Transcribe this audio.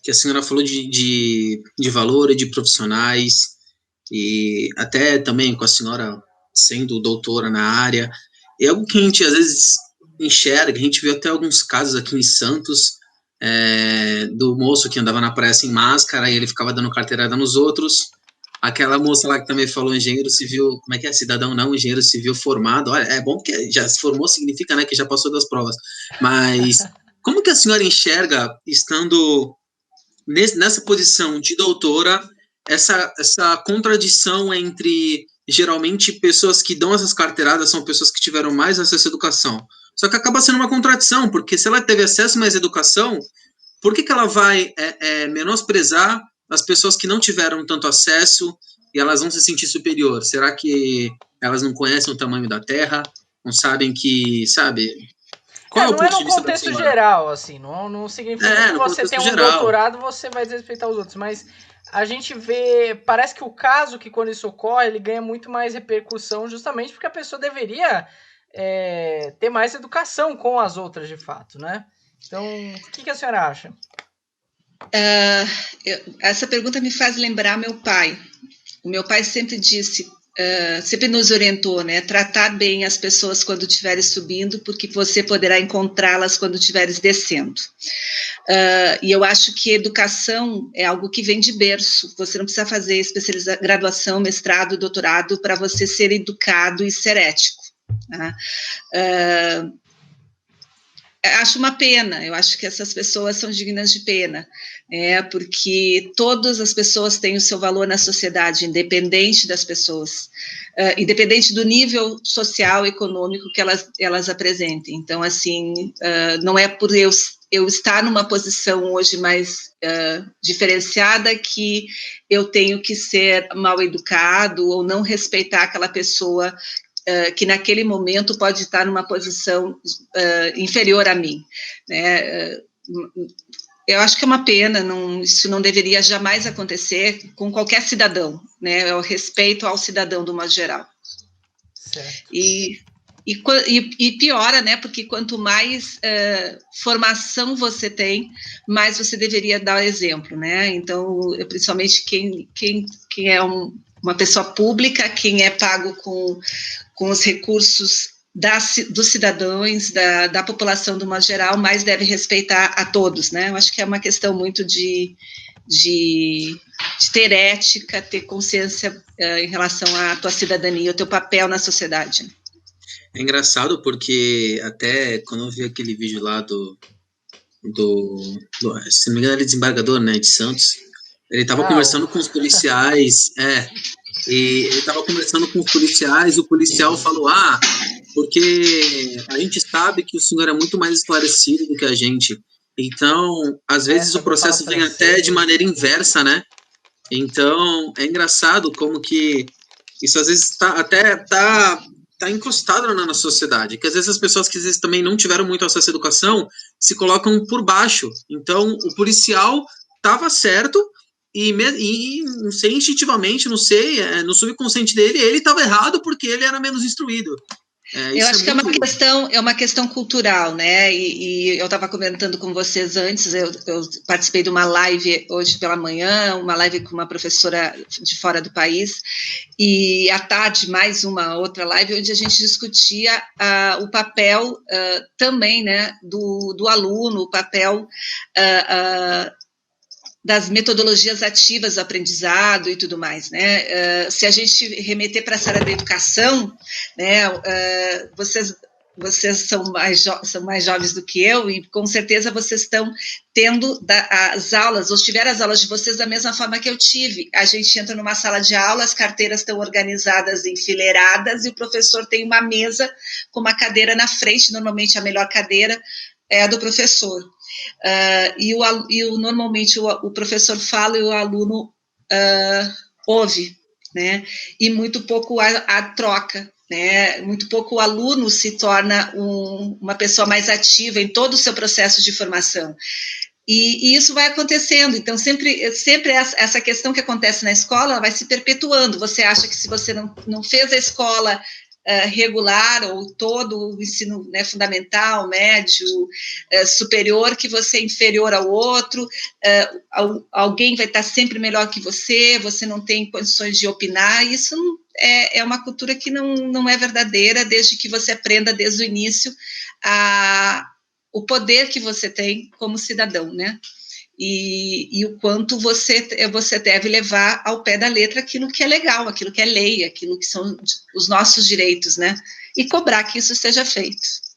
que a senhora falou de valor e de profissionais, e até também com a senhora sendo doutora na área, é algo que a gente às vezes enxerga, a gente viu até alguns casos aqui em Santos, do moço que andava na praia sem máscara e ele ficava dando carteirada nos outros. Aquela moça lá que também falou engenheiro civil, como é que é? Cidadão não, engenheiro civil formado. Olha, é bom que já se formou, significa, né, que já passou das provas. Mas como que a senhora enxerga, estando nessa posição de doutora, essa contradição entre, geralmente, pessoas que dão essas carteiradas são pessoas que tiveram mais acesso à educação. Só que acaba sendo uma contradição, porque se ela teve acesso a mais educação, por que ela vai menosprezar as pessoas que não tiveram tanto acesso e elas vão se sentir superior? Será que elas não conhecem o tamanho da Terra? Não sabem que, sabe? Qual é o Não é ponto num de vista da contexto senhora? geral, assim, não significa que No você tem contexto um geral. doutorado, você vai desrespeitar os outros, mas a gente vê, parece que o caso que quando isso ocorre, ele ganha muito mais repercussão justamente porque a pessoa deveria ter mais educação com as outras, de fato, né? Então, o que a senhora acha? Essa pergunta me faz lembrar meu pai. O meu pai sempre disse, sempre nos orientou, né? Tratar bem as pessoas quando estiveres subindo, porque você poderá encontrá-las quando estiveres descendo. E eu acho que educação é algo que vem de berço. Você não precisa fazer graduação, mestrado, doutorado para você ser educado e ser ético. Tá? Acho uma pena, eu acho que essas pessoas são dignas de pena, porque todas as pessoas têm o seu valor na sociedade, independente das pessoas, independente do nível social, econômico que elas apresentem. Então, assim, não é por eu estar numa posição hoje mais diferenciada que eu tenho que ser mal educado ou não respeitar aquela pessoa que naquele momento pode estar numa posição inferior a mim, né? Eu acho que é uma pena, isso não deveria jamais acontecer com qualquer cidadão, né? É o respeito ao cidadão de uma geral. Certo. E piora, né? Porque quanto mais formação você tem, mais você deveria dar o exemplo, né? Então, principalmente quem é uma pessoa pública, quem é pago com os recursos dos cidadãos, da população de uma geral, mais deve respeitar a todos, né? Eu acho que é uma questão muito de ter ética, ter consciência em relação à tua cidadania, o teu papel na sociedade. É engraçado porque até quando eu vi aquele vídeo lá do se não me engano, ele é desembargador, né, de Santos, ele estava conversando com os policiais, e ele estava conversando com os policiais, o policial falou, porque a gente sabe que o senhor é muito mais esclarecido do que a gente, então, às vezes o processo vem até de maneira inversa, né? Então, é engraçado como que isso às vezes tá encostado na sociedade, que às vezes as pessoas que às vezes também não tiveram muito acesso à educação se colocam por baixo. Então, o policial estava certo e não sei, instintivamente, não sei, no subconsciente dele, ele estava errado porque ele era menos instruído. Eu acho que é uma questão cultural, né? E eu estava comentando com vocês antes, eu participei de uma live hoje pela manhã, uma live com uma professora de fora do país, e à tarde mais uma outra live onde a gente discutia o papel também, né, do aluno, o papel das metodologias ativas do aprendizado e tudo mais, né? Se a gente remeter para essa área da educação, né, vocês são mais jovens do que eu e com certeza vocês estão tendo as aulas, ou tiveram as aulas de vocês da mesma forma que eu tive. A gente entra numa sala de aula, as carteiras estão organizadas, enfileiradas, e o professor tem uma mesa com uma cadeira na frente, normalmente a melhor cadeira é a do professor. Normalmente o professor fala e o aluno ouve, né? E muito pouco a troca, né? Muito pouco o aluno se torna uma pessoa mais ativa em todo o seu processo de formação. E isso vai acontecendo, então sempre essa questão que acontece na escola vai se perpetuando. Você acha que se você não fez a escola regular, ou todo o ensino, né, fundamental, médio, superior, que você é inferior ao outro, alguém vai estar sempre melhor que você não tem condições de opinar. Isso é uma cultura que não é verdadeira, desde que você aprenda desde o início o poder que você tem como cidadão, né? E o quanto você deve levar ao pé da letra aquilo que é legal, aquilo que é lei, aquilo que são os nossos direitos, né? E cobrar que isso seja feito.